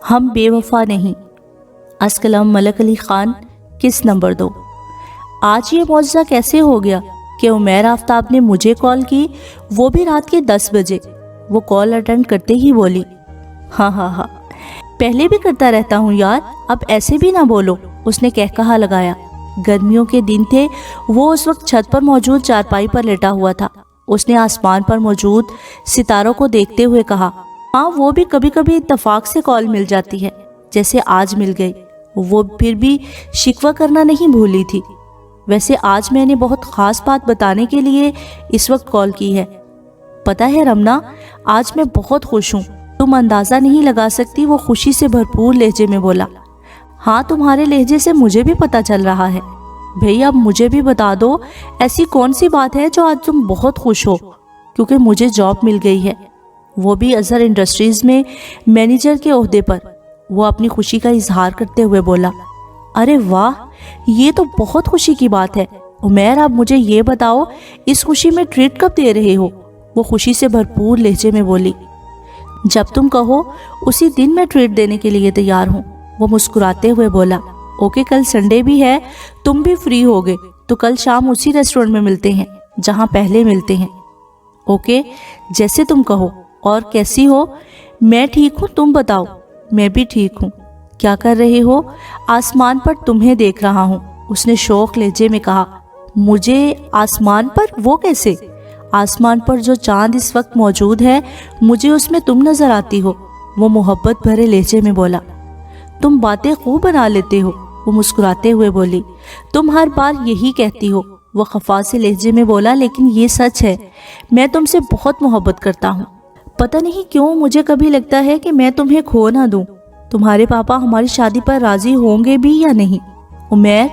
ہم بے وفا نہیں. از کلام ملک علی خان کس نمبر 2. آج یہ معجزہ کیسے ہو گیا کہ عمیر آفتاب نے مجھے کال کی، وہ بھی رات کے 10 بجے. وہ کال اٹینڈ کرتے ہی بولی، ہاں پہلے بھی کرتا رہتا ہوں یار، اب ایسے بھی نہ بولو. اس نے کہا لگایا. گرمیوں کے دن تھے. وہ اس وقت چھت پر موجود چارپائی پر لیٹا ہوا تھا. اس نے آسمان پر موجود ستاروں کو دیکھتے ہوئے کہا، ہاں وہ بھی کبھی کبھی اتفاق سے کال مل جاتی ہے، جیسے آج مل گئی. وہ پھر بھی شکوہ کرنا نہیں بھولی تھی. ویسے آج میں نے بہت خاص بات بتانے کے لیے اس وقت کال کی ہے. پتہ ہے رمنا، آج میں بہت خوش ہوں. تم اندازہ نہیں لگا سکتی. وہ خوشی سے بھرپور لہجے میں بولا. ہاں تمہارے لہجے سے مجھے بھی پتہ چل رہا ہے. بھئی اب مجھے بھی بتا دو، ایسی کون سی بات ہے جو آج تم بہت خوش ہو؟ کیونکہ مجھے جاب مل گئی ہے، وہ بھی اظہر انڈسٹریز میں مینیجر کے عہدے پر. وہ اپنی خوشی کا اظہار کرتے ہوئے بولا، ارے واہ، یہ تو بہت خوشی کی بات ہے. عمیر اب مجھے یہ بتاؤ، اس خوشی میں ٹریٹ کب دے رہے ہو؟ وہ خوشی سے بھرپور لہجے میں بولی. جب تم کہو اسی دن میں ٹریٹ دینے کے لیے تیار ہوں. وہ مسکراتے ہوئے بولا، اوکے کل سنڈے بھی ہے، تم بھی فری ہوگے تو کل شام اسی ریسٹورنٹ میں ملتے ہیں جہاں پہلے ملتے ہیں. اوکے جیسے تم کہو. اور کیسی ہو؟ میں ٹھیک ہوں، تم بتاؤ. میں بھی ٹھیک ہوں. کیا کر رہے ہو؟ آسمان پر تمہیں دیکھ رہا ہوں. اس نے شوق لہجے میں کہا. مجھے آسمان پر؟ وہ کیسے؟ آسمان پر جو چاند اس وقت موجود ہے، مجھے اس میں تم نظر آتی ہو. وہ محبت بھرے لہجے میں بولا. تم باتیں خوب بنا لیتے ہو. وہ مسکراتے ہوئے بولی. تم ہر بار یہی کہتی ہو. وہ خفا سے لہجے میں بولا. لیکن یہ سچ ہے، میں تم سے بہت محبت کرتا ہوں. پتہ نہیں کیوں مجھے کبھی لگتا ہے کہ میں تمہیں کھو نہ دوں. تمہارے پاپا ہماری شادی پر راضی ہوں گے بھی یا نہیں؟ عمیر،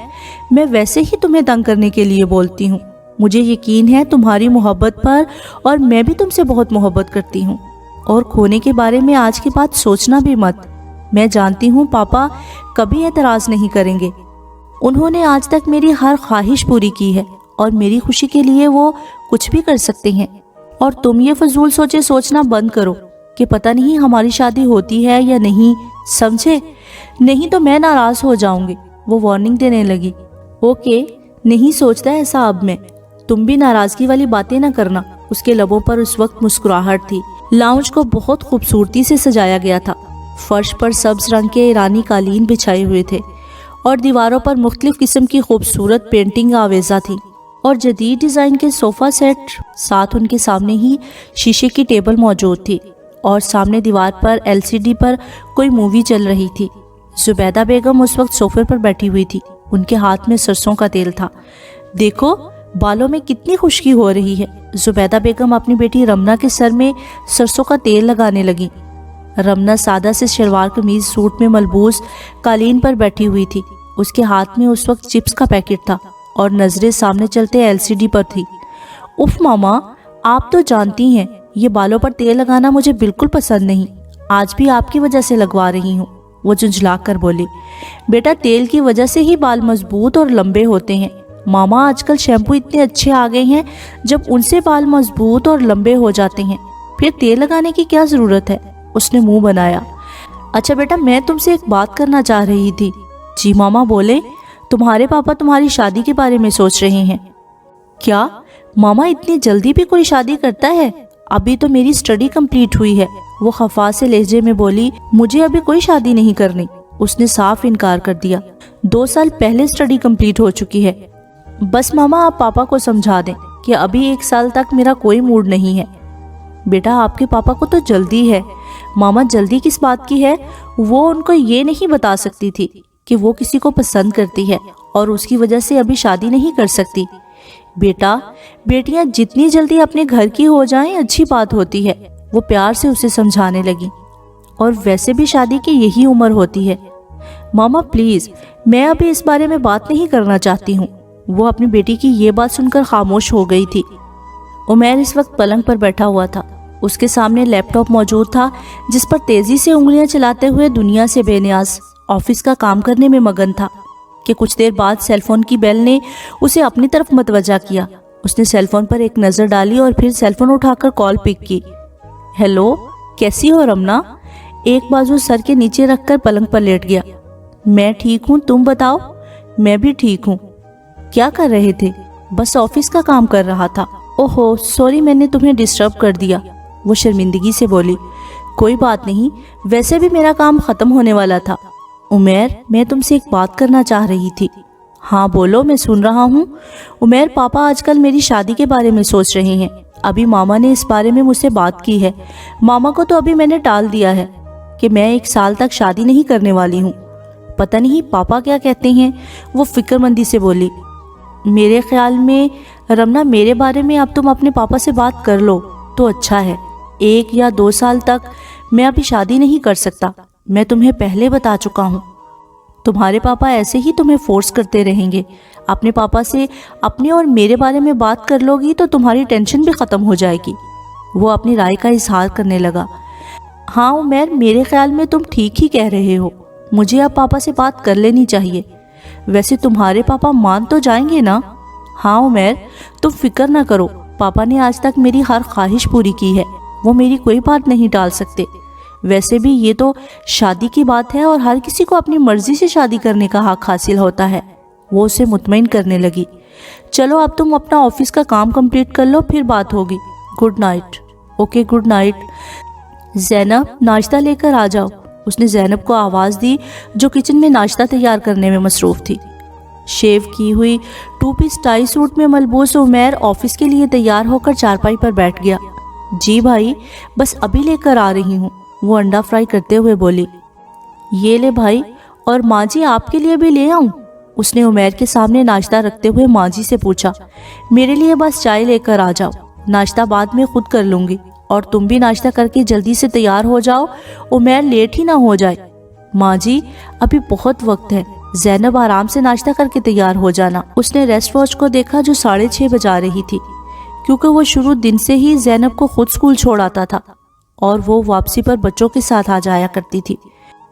میں ویسے ہی تمہیں تنگ کرنے کے لیے بولتی ہوں. مجھے یقین ہے تمہاری محبت پر، اور میں بھی تم سے بہت محبت کرتی ہوں. اور کھونے کے بارے میں آج کے بعد سوچنا بھی مت. میں جانتی ہوں پاپا کبھی اعتراض نہیں کریں گے. انہوں نے آج تک میری ہر خواہش پوری کی ہے، اور میری خوشی کے لیے وہ کچھ بھی کر سکتے ہیں. اور تم یہ فضول سوچنا بند کرو کہ پتہ نہیں ہماری شادی ہوتی ہے یا نہیں، سمجھے؟ نہیں تو میں ناراض ہو جاؤں گی. وہ وارننگ دینے لگی. اوکے، نہیں سوچتا ایسا اب میں. تم بھی ناراضگی والی باتیں نہ کرنا. اس کے لبوں پر اس وقت مسکراہٹ تھی. لاؤنج کو بہت خوبصورتی سے سجایا گیا تھا. فرش پر سبز رنگ کے ایرانی قالین بچھائے ہوئے تھے، اور دیواروں پر مختلف قسم کی خوبصورت پینٹنگ آویزاں تھیں، اور جدید ڈیزائن کے صوفہ سیٹ. ساتھ ان کے سامنے ہی شیشے کی ٹیبل موجود تھی، اور سامنے دیوار پر LCD پر کوئی مووی چل رہی تھی. زبیدہ بیگم اس وقت صوفے پر بیٹھی ہوئی تھی. ان کے ہاتھ میں سرسوں کا تیل تھا. دیکھو بالوں میں کتنی خشکی ہو رہی ہے. زبیدہ بیگم اپنی بیٹی رمنا کے سر میں سرسوں کا تیل لگانے لگی. رمنا سادہ سے شلوار قمیض سوٹ میں ملبوس قالین پر بیٹھی ہوئی تھی. اس کے ہاتھ میں اس وقت چپس کا پیکٹ تھا، اور نظریں سامنے چلتے LCD پر تھی. اف ماما، آپ تو جانتی ہیں یہ بالوں پر تیل لگانا مجھے بالکل پسند نہیں. آج بھی آپ کی وجہ سے لگوا رہی ہوں. وہ جھنجھلا کر بولی. بیٹا تیل کی وجہ سے ہی بال مضبوط اور لمبے ہوتے ہیں. ماما آج کل شیمپو اتنے اچھے آ گئے ہیں، جب ان سے بال مضبوط اور لمبے ہو جاتے ہیں پھر تیل لگانے کی کیا ضرورت ہے؟ اس نے منہ بنایا. اچھا بیٹا، میں تم سے ایک بات کرنا چاہ رہی تھی. جی ماما بولے. تمہارے پاپا تمہاری شادی کے بارے میں سوچ رہے ہیں. کیا ماما، اتنی جلدی بھی کوئی شادی کرتا ہے؟ ابھی تو میری اسٹڈی کمپلیٹ ہوئی ہے. وہ خفا سے لہجے میں بولی. مجھے ابھی کوئی شادی نہیں کرنی. اس نے صاف انکار کر دیا. 2 سال پہلے اسٹڈی کمپلیٹ ہو چکی ہے. بس ماما آپ پاپا کو سمجھا دیں کہ ابھی 1 سال تک میرا کوئی موڈ نہیں ہے. بیٹا آپ کے پاپا کو تو جلدی ہے. ماما جلدی کس بات کی ہے؟ وہ ان کو یہ نہیں بتا سکتی تھی کہ وہ کسی کو پسند کرتی ہے اور اس کی وجہ سے ابھی شادی نہیں کر سکتی. بیٹا بیٹیاں جتنی جلدی اپنے گھر کی ہو جائیں اچھی بات ہوتی ہے. وہ پیار سے اسے سمجھانے لگی. اور ویسے بھی شادی کی یہی عمر ہوتی ہے. ماما پلیز، میں ابھی اس بارے میں بات نہیں کرنا چاہتی ہوں. وہ اپنی بیٹی کی یہ بات سن کر خاموش ہو گئی تھی. عمیر اس وقت پلنگ پر بیٹھا ہوا تھا. اس کے سامنے لیپ ٹاپ موجود تھا جس پر تیزی سے انگلیاں چلاتے ہوئے دنیا سے بے نیاز آفس کا کام کرنے میں مگن تھا کہ کچھ دیر بعد سیل فون کی بیل نے اسے اپنی طرف متوجہ کیا. اس نے سیل فون پر ایک نظر ڈالی اور پھر سیل فون اٹھا کر کال پک کی. ہیلو، کیسی ہو رمنا؟ ایک بازو سر کے نیچے رکھ کر پلنگ پر لیٹ گیا۔ میں ٹھیک ہوں، تم بتاؤ؟ میں بھی ٹھیک ہوں۔ کیا کر رہے تھے؟ بس آفس کا کام کر رہا تھا۔ اوہو سوری، میں نے تمہیں ڈسٹرب کر دیا، وہ شرمندگی سے بولی۔ کوئی بات نہیں، ویسے بھی میرا کام ختم ہونے والا تھا۔ عمیر، میں تم سے ایک بات کرنا چاہ رہی تھی۔ ہاں بولو، میں سن رہا ہوں۔ عمیر، پاپا آج کل میری شادی کے بارے میں سوچ رہے ہیں۔ ابھی ماما نے اس بارے میں مجھ سے بات کی ہے۔ ماما کو تو ابھی میں نے ٹال دیا ہے کہ میں 1 سال تک شادی نہیں کرنے والی ہوں۔ پتہ نہیں پاپا کیا کہتے ہیں، وہ فکر مندی سے بولی۔ میرے خیال میں رمنا، میرے بارے میں اب تم اپنے پاپا سے بات کر لو تو اچھا ہے۔ 1 یا 2 سال تک میں ابھی شادی نہیں کر سکتا، میں تمہیں پہلے بتا چکا ہوں۔ تمہارے پاپا ایسے ہی تمہیں فورس کرتے رہیں گے۔ اپنے پاپا سے اپنے اور میرے بارے میں بات کر لو گی تو تمہاری ٹینشن بھی ختم ہو جائے گی۔ وہ اپنی رائے کا اظہار کرنے لگا۔ ہاں عمیر، میرے خیال میں تم ٹھیک ہی کہہ رہے ہو، مجھے اب پاپا سے بات کر لینی چاہیے۔ ویسے تمہارے پاپا مان تو جائیں گے نا؟ ہاں عمیر، تم فکر نہ کرو، پاپا نے آج تک میری ہر خواہش پوری کی ہے، وہ میری کوئی بات نہیں ٹال سکتے۔ ویسے بھی یہ تو شادی کی بات ہے اور ہر کسی کو اپنی مرضی سے شادی کرنے کا حق حاصل ہوتا ہے۔ وہ اسے مطمئن کرنے لگی۔ چلو اب تم اپنا آفس کا کام کمپلیٹ کر لو، پھر بات ہوگی۔ Good night. Okay good night. Zainab, ناشتہ لے کر آ جاؤ، اس نے زینب کو آواز دی جو کچن میں ناشتہ تیار کرنے میں مصروف تھی۔ شیو کی ہوئی 2 پیس ٹائی سوٹ میں ملبوس عمیر آفس کے لیے تیار ہو کر چارپائی پر بیٹھ گیا۔ جی بھائی، بس ابھی لے کر آ رہی ہوں، وہ انڈا فرائی کرتے ہوئے بولی۔ یہ لے بھائی، اور ماں جی آپ کے لیے بھی لے آؤں؟ اس نے عمیر کے سامنے ناشتہ رکھتے ہوئے ماں جی سے پوچھا۔ میرے لیے بس چائے لے کر آ جاؤ، ناشتہ بعد میں خود کر لوں گی، اور تم بھی ناشتہ کر کے جلدی سے تیار ہو جاؤ، عمیر لیٹ ہی نہ ہو جائے۔ ماں جی ابھی بہت وقت ہے، زینب آرام سے ناشتہ کر کے تیار ہو جانا۔ اس نے ریسٹ واچ کو دیکھا جو 6:30 بجا رہی تھی، کیونکہ وہ شروع دن سے ہی زینب کو خود اسکول چھوڑ آتا تھا اور وہ واپسی پر بچوں کے ساتھ آ جایا کرتی تھی۔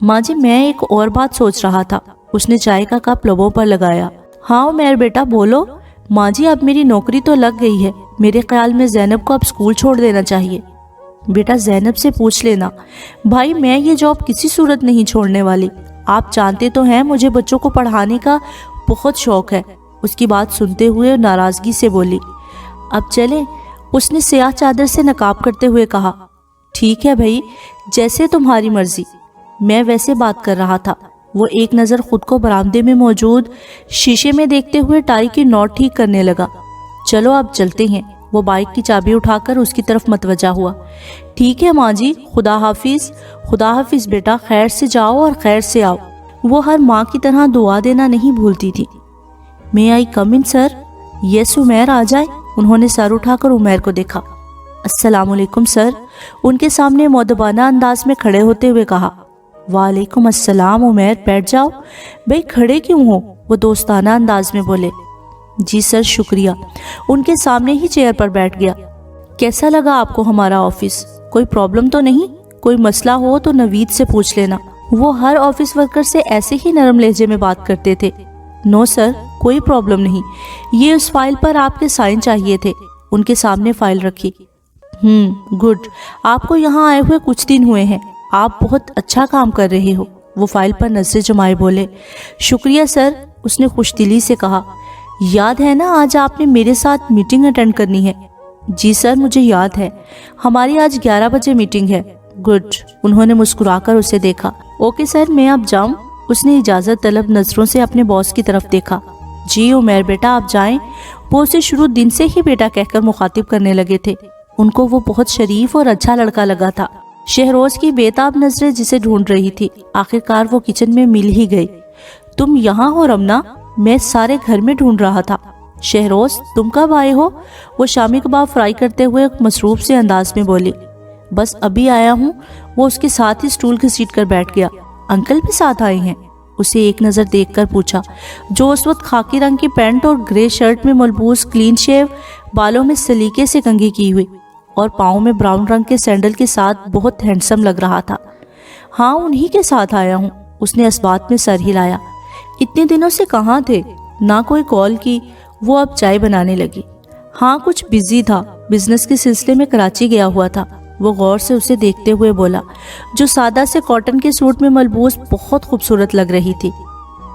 ماں جی میں ایک اور بات سوچ رہا تھا، اس نے چائے کا کپ لبوں پر لگایا۔ ہاں عمیر بیٹا بولو۔ ماں جی اب میری نوکری تو لگ گئی ہے، میرے خیال میں زینب کو اب اسکول چھوڑ دینا چاہیے۔ بیٹا زینب سے پوچھ لینا۔ بھائی میں یہ جاب کسی صورت نہیں چھوڑنے والی، آپ جانتے تو ہیں مجھے بچوں کو پڑھانے کا بہت شوق ہے، اس کی بات سنتے ہوئے ناراضگی سے بولی۔ اب چلیں، اس نے سیاہ چادر سے نقاب کرتے ہوئے کہا۔ ٹھیک ہے بھائی، جیسے تمہاری مرضی، میں ویسے بات کر رہا تھا۔ وہ ایک نظر خود کو برآمدے میں موجود شیشے میں دیکھتے ہوئے ٹائی کی نوٹ ٹھیک کرنے لگا۔ چلو اب چلتے ہیں، وہ بائک کی چابی اٹھا کر اس کی طرف متوجہ ہوا۔ ٹھیک ہے ماں جی، خدا حافظ۔ خدا حافظ بیٹا، خیر سے جاؤ اور خیر سے آؤ۔ وہ ہر ماں کی طرح دعا دینا نہیں بھولتی تھی۔ میں آئی کم ان سر؟ یس عمیر آ جائے۔ انہوں نے سر اٹھا کر عمیر کو دیکھا۔ السلام علیکم سر، ان کے سامنے مؤدبانہ انداز میں کھڑے ہوتے ہوئے کہا۔ وعلیکم السلام عمیر، بیٹھ جاؤ۔ بھئی کھڑے کیوں ہو؟ وہ دوستانہ انداز میں بولے۔ جی سر شکریہ۔ ان کے سامنے ہی چیئر پر بیٹھ گیا۔ کیسا لگا آپ کو ہمارا آفس؟ کوئی پرابلم تو نہیں؟ کوئی مسئلہ ہو تو نوید سے پوچھ لینا۔ وہ ہر آفس ورکر سے ایسے ہی نرم لہجے میں بات کرتے تھے۔ نو سر، کوئی پرابلم نہیں، یہ اس فائل پر آپ کے سائن چاہیے تھے۔ ان کے سامنے فائل رکھی۔ گڈ، آپ کو یہاں آئے ہوئے کچھ دن ہوئے ہیں، آپ بہت اچھا کام کر رہے ہو، وہ فائل پر نظریں جمائے بولے۔ شکریہ سر، اس نے خوش دلی سے کہا۔ یاد ہے نا آج آپ نے میرے ساتھ میٹنگ اٹینڈ کرنی ہے؟ جی سر مجھے یاد ہے، ہماری آج 11 بجے میٹنگ ہے۔ گڈ، انہوں نے مسکرا کر اسے دیکھا۔ اوکے سر، میں اب جاؤں؟ اس نے اجازت طلب نظروں سے اپنے باس کی طرف دیکھا۔ جی عمیر بیٹا آپ جائیں، وہ اسے شروع دن سے ہی بیٹا کہہ کر مخاطب کرنے لگے تھے۔ ان کو وہ بہت شریف اور اچھا لڑکا لگا تھا۔ شہروز کی بےتاب نظریں جسے ڈھونڈ رہی تھی، آخرکار وہ کچن میں مل ہی گئی۔ تم یہاں ہو رمنا؟ میں سارے گھر میں ڈھونڈ رہا تھا۔ شہروز تم کب آئے ہو؟ وہ شامی کباب فرائی کرتے ہوئے مصروف سے انداز میں بولی۔ بس ابھی آیا ہوں، وہ اس کے ساتھ ہی سٹول گھسیٹ کر بیٹھ گیا۔ انکل بھی ساتھ آئے ہیں؟ اسے ایک نظر دیکھ کر پوچھا، جو اس وقت خاکی رنگ کی پینٹ اور گرے شرٹ میں ملبوس، کلین شیو، بالوں میں سلیقے سے کنگھی کی ہوئی اور پاؤں میں براؤن رنگ کے سینڈل کے ساتھ بہت ہینڈسم لگ رہا تھا۔ ہاں انہی کے ساتھ آیا ہوں، اس نے اس بات میں سر ہلایا۔ اتنے دنوں سے کہاں تھے؟ نہ کوئی کال کی۔ وہ اب چائے بنانے لگی۔ ہاں کچھ بزی تھا، بزنس کے سلسلے میں کراچی گیا ہوا تھا، وہ غور سے اسے دیکھتے ہوئے بولا، جو سادہ سے کاٹن کے سوٹ میں ملبوس بہت خوبصورت لگ رہی تھی۔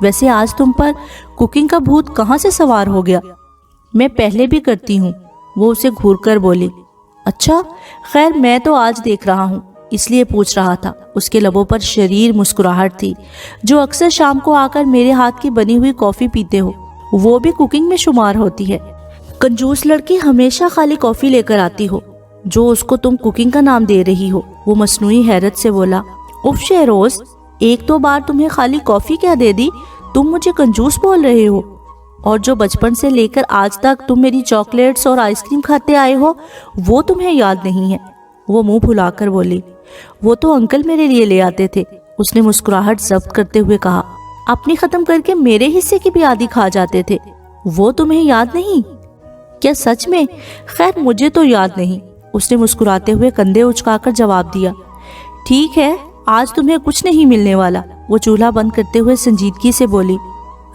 ویسے آج تم پر کوکنگ کا بھوت کہاں سے سوار ہو گیا؟ میں پہلے بھی کرتی ہوں، وہ اسے گھور کر بولی۔ اچھا، خیر میں تو آج دیکھ رہا ہوں اس لیے پوچھ رہا تھا۔ اس کے لبوں پر شریر مسکراہٹ تھی۔ جو اکثر شام کو آ کر میرے ہاتھ کی بنی ہوئی کافی پیتے ہو، وہ بھی کوکنگ میں شمار ہوتی ہے؟ کنجوس لڑکی ہمیشہ خالی کافی لے کر آتی ہو جو اس کو تم کوکنگ کا نام دے رہی ہو، وہ مصنوعی حیرت سے بولا۔ اف شہروز، ایک دو بار تمہیں خالی کافی کیا دے دی، تم مجھے کنجوس بول رہے ہو؟ اور جو بچپن سے لے کر آج تک تم میری چاکلیٹس اور آئس کریم کھاتے آئے ہو، وہ تمہیں یاد نہیں ہے؟ وہ منہ پھلا کر بولی۔ وہ تو انکل میرے لیے لے آتے تھے، اس نے مسکراہٹ ضبط کرتے ہوئے کہا۔ اپنی ختم کر کے میرے حصے کی بھی آدھی کھا جاتے تھے، وہ تمہیں یاد نہیں؟ کیا سچ میں؟ خیر مجھے تو یاد نہیں، اس نے مسکراتے ہوئے کندھے اچکا کر جواب دیا۔ ٹھیک ہے، آج تمہیں کچھ نہیں ملنے والا، وہ چولہا بند کرتے ہوئے سنجیدگی سے بولی۔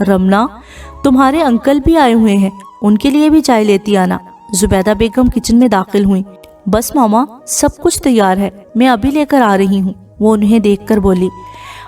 رمنا، تمہارے انکل بھی آئے ہوئے ہیں، ان کے لیے بھی چائے لیتی آنا۔ زبیدہ بیگم کچن میں داخل ہوئیں۔ بس ماما، سب کچھ تیار ہے، میں ابھی لے کر آ رہی ہوں، وہ انہیں دیکھ کر بولی۔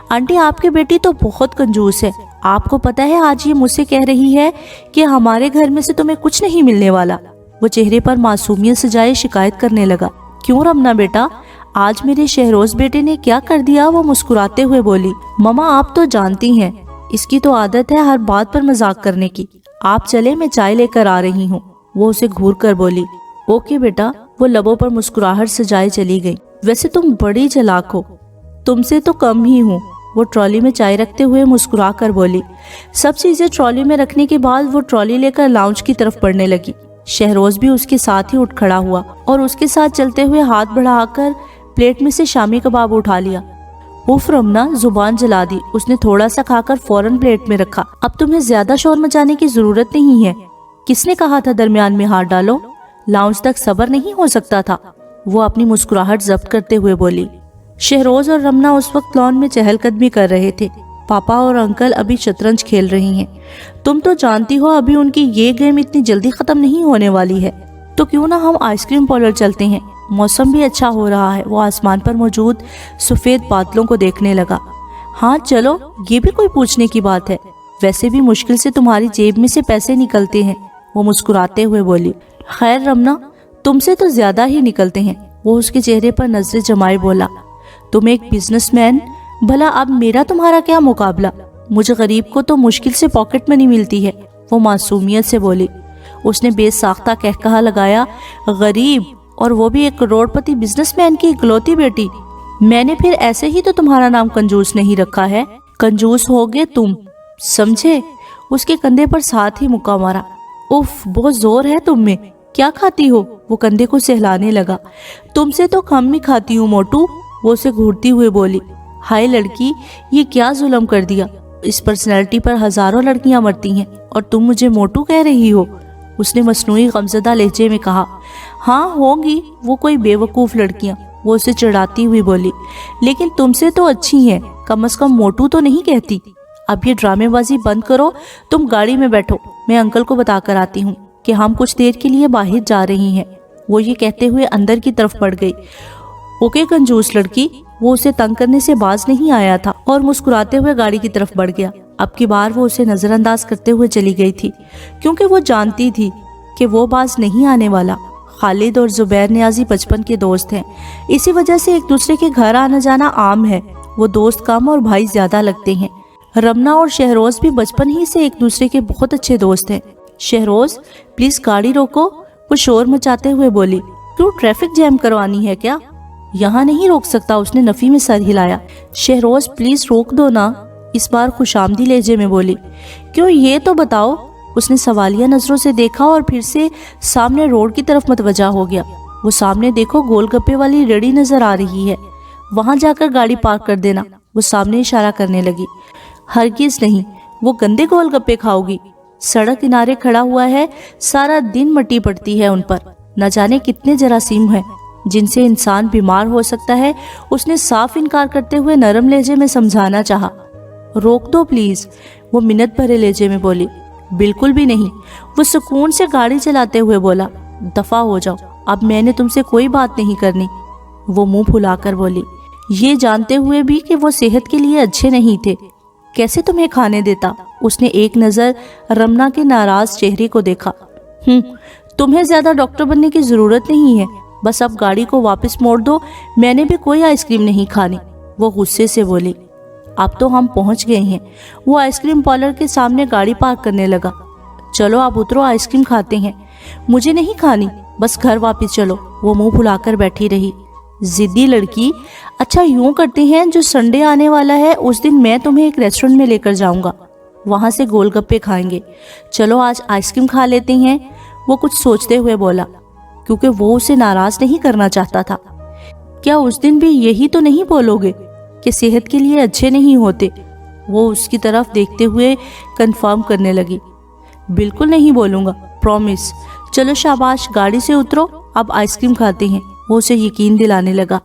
آنٹی، آپ کی بیٹی تو بہت کنجوس ہے، آپ کو پتہ ہے آج یہ مجھ سے کہہ رہی ہے کہ ہمارے گھر میں سے تمہیں کچھ نہیں ملنے والا۔ وہ چہرے پر معصومیت سجائے شکایت کرنے لگا۔ کیوں رمنا بیٹا، آج میرے شہروز بیٹے نے کیا کر دیا؟ وہ مسکراتے ہوئے بولی۔ ماما آپ تو جانتی ہیں، اس کی تو عادت ہے ہر بات پر مذاق کرنے کی۔ آپ چلے، میں چائے لے کر آ رہی ہوں، وہ اسے گھور کر بولی۔ اوکے بیٹا، وہ لبوں پر مسکراہٹ سجائے چلی گئی۔ ویسے تم بڑی چلاک ہو، تم سے تو کم ہی ہوں، وہ ٹرالی میں چائے رکھتے ہوئے مسکرا کر بولی۔ سب چیزیں ٹرالی میں رکھنے کے بعد وہ ٹرالی لے کر لاؤنج کی طرف بڑھنے لگی۔ شہروز بھی اس کے ساتھ ہی اٹھ کھڑا ہوا اور اس کے ساتھ چلتے ہوئے ہاتھ بڑھا کر پلیٹ میں سے شامی کباب اٹھا لیا۔ اوف رمنا، زبان جلا دی، اس نے تھوڑا سا کھا کر فوراً پلیٹ میں رکھا۔ اب تمہیں زیادہ شور مچانے کی ضرورت نہیں ہے، کس نے کہا تھا درمیان میں ہاتھ ڈالو؟ لاؤنج تک صبر نہیں ہو سکتا تھا، وہ اپنی مسکراہٹ ضبط کرتے ہوئے بولی۔ شہروز اور رمنا اس وقت لان میں چہل قدمی کر رہے تھے۔ پاپا اور انکل ابھی شطرنج کھیل رہی ہیں، تم تو جانتی ہو ابھی ان کی یہ گیم اتنی جلدی ختم نہیں ہونے والی ہے، تو کیوں نہ ہم آئس کریم پارلر چلتے ہیں، موسم بھی اچھا ہو رہا ہے۔ وہ آسمان پر موجود سفید بادلوں کو دیکھنے لگا۔ ہاں چلو، یہ بھی کوئی پوچھنے کی بات ہے، ویسے بھی مشکل سے تمہاری جیب میں سے پیسے نکلتے ہیں، وہ مسکراتے ہوئے بولی۔ خیر رمنا، تم سے تو زیادہ ہی نکلتے ہیں، وہ اس کے چہرے پر نظریں جمائے بولا۔ تم ایک بزنس مین، بھلا اب میرا تمہارا کیا مقابلہ؟ مجھے غریب کو تو مشکل سے پاکٹ منی ملتی ہے، وہ معصومیت سے بولی۔ اس نے بے ساختہ کہکہا لگایا۔ غریب، اور وہ بھی ایک کروڑ پتی بزنس مین کی اکلوتی بیٹی؟ میں نے پھر ایسے ہی تو تمہارا نام کنجوس نہیں رکھا ہے، کنجوس ہوگے تم، سمجھے؟ اس کے کندھے پر ساتھ ہی مکہ مارا۔ اف، بہت زور ہے تم میں، کیا کھاتی ہو؟ وہ کندھے کو سہلانے لگا۔ تم سے تو کم ہی کھاتی ہوں موٹو، وہ اسے گھورتی ہوئے بولی۔ ہائے لڑکی، یہ کیا ظلم کر دیا، اس پرسنالٹی پر ہزاروں لڑکیاں مرتی ہیں اور تم مجھے موٹو کہہ رہی ہو، اس نے مصنوعی غمزدہ لہجے میں کہا۔ ہاں ہوں گی وہ کوئی بے وقوف لڑکیاں، وہ اسے چڑھاتی ہوئی بولی، لیکن تم سے تو اچھی ہیں، کم از کم موٹو تو نہیں کہتی۔ اب یہ ڈرامے بازی بند کرو، تم گاڑی میں بیٹھو، میں انکل کو بتا کر آتی ہوں کہ ہم کچھ دیر کے لیے باہر جا رہی ہیں۔ وہ یہ کہتے ہوئے اندر کی طرف بڑھ گئی۔ اوکے کنجوس لڑکی، وہ اسے تنگ کرنے سے باز نہیں آیا تھا اور مسکراتے ہوئے گاڑی کی طرف بڑھ گیا۔ اب کی بار وہ اسے نظر انداز کرتے ہوئے چلی گئی تھی، کیونکہ وہ جانتی تھی کہ وہ باز نہیں آنے والا۔ خالد اور زبیر نیازی بچپن کے دوست ہیں، اسی وجہ سے ایک دوسرے کے گھر آنا جانا عام ہے۔ وہ دوست کم اور بھائی زیادہ لگتے ہیں۔ رمنا اور شہروز بھی بچپن ہی سے ایک دوسرے کے بہت اچھے دوست ہیں۔ شہروز پلیز گاڑی روکو، وہ شور مچاتے ہوئے بولی۔ کیوں، ٹریفک جیم کروانی ہے کیا؟ یہاں نہیں روک سکتا، اس نے نفی میں سر ہلایا۔ شہروز پلیز روک دو نا، اس بار خوش آمدی لہجے میں بولی۔ کیوں، یہ تو بتاؤ، اس نے سوالیہ نظروں سے دیکھا اور پھر سے سامنے روڈ کی طرف متوجہ ہو گیا۔ وہ سامنے دیکھو، گول گپے والی ریڑھی نظر آ رہی ہے، وہاں جا کر گاڑی پارک کر دینا، وہ سامنے اشارہ کرنے لگی۔ ہرگز نہیں، وہ گندے گول گپے کھاؤ گی، سڑک کنارے کھڑا ہوا ہے، سارا دن مٹی پڑتی ہے ان پر، نہ جانے کتنے جراثیم ہیں جن سے انسان بیمار ہو سکتا ہے، اس نے صاف انکار کرتے ہوئے نرم لہجے میں سمجھانا چاہا۔ روک دو پلیز، وہ منت بھرے لہجے میں بولی۔ بالکل بھی نہیں، وہ سکون سے گاڑی چلاتے ہوئے بولا۔ دفع ہو جاؤ، اب میں نے تم سے کوئی بات نہیں کرنی، وہ منہ پھلا کر بولی، یہ جانتے ہوئے بھی کہ وہ صحت کے لیے اچھے نہیں تھے، کیسے تمہیں کھانے دیتا؟ اس نے ایک نظر رمنا کے ناراض چہرے کو دیکھا۔ تمہیں زیادہ ڈاکٹر بننے کی ضرورت نہیں ہے، بس اب گاڑی کو واپس موڑ دو، میں نے بھی کوئی آئس کریم نہیں کھانی، وہ غصے سے بولی۔ اب تو ہم پہنچ گئے ہیں۔ وہ آئس کریم پارلر کے سامنے گاڑی پارک کرنے لگا۔ چلو آپ اترو، آئس کریم کھاتے ہیں۔ مجھے نہیں کھانی، بس گھر واپس چلو، وہ منہ پھلا کر بیٹھی رہی۔ ضدی لڑکی، اچھا یوں کرتے ہیں، جو سنڈے آنے والا ہے اس دن میں تمہیں ایک ریسٹورنٹ میں لے کر جاؤں گا، وہاں سے گول گپے کھائیں گے، چلو آج آئس کریم کھا لیتے ہیں، وہ کچھ سوچتے ہوئے بولا، کیونکہ وہ اسے ناراض نہیں کرنا چاہتا تھا۔ کیا اس دن بھی یہی تو نہیں بولو گے کہ صحت کے لیے اچھے نہیں ہوتے؟ وہ اس کی طرف دیکھتے ہوئے کنفرم کرنے لگی۔ بالکل نہیں بولوں گا، پرومس۔ چلو شاباش، گاڑی سے اترو، اب آئس کریم کھاتے ہیں، وہ اسے یقین دلانے لگا۔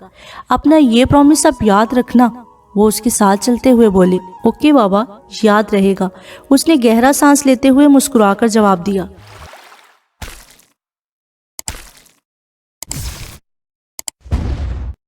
اپنا یہ پرومس اب یاد رکھنا، وہ اس کے ساتھ چلتے ہوئے بولی۔ اوکے بابا، یاد رہے گا، اس نے گہرا سانس لیتے ہوئے مسکرا کر جواب دیا۔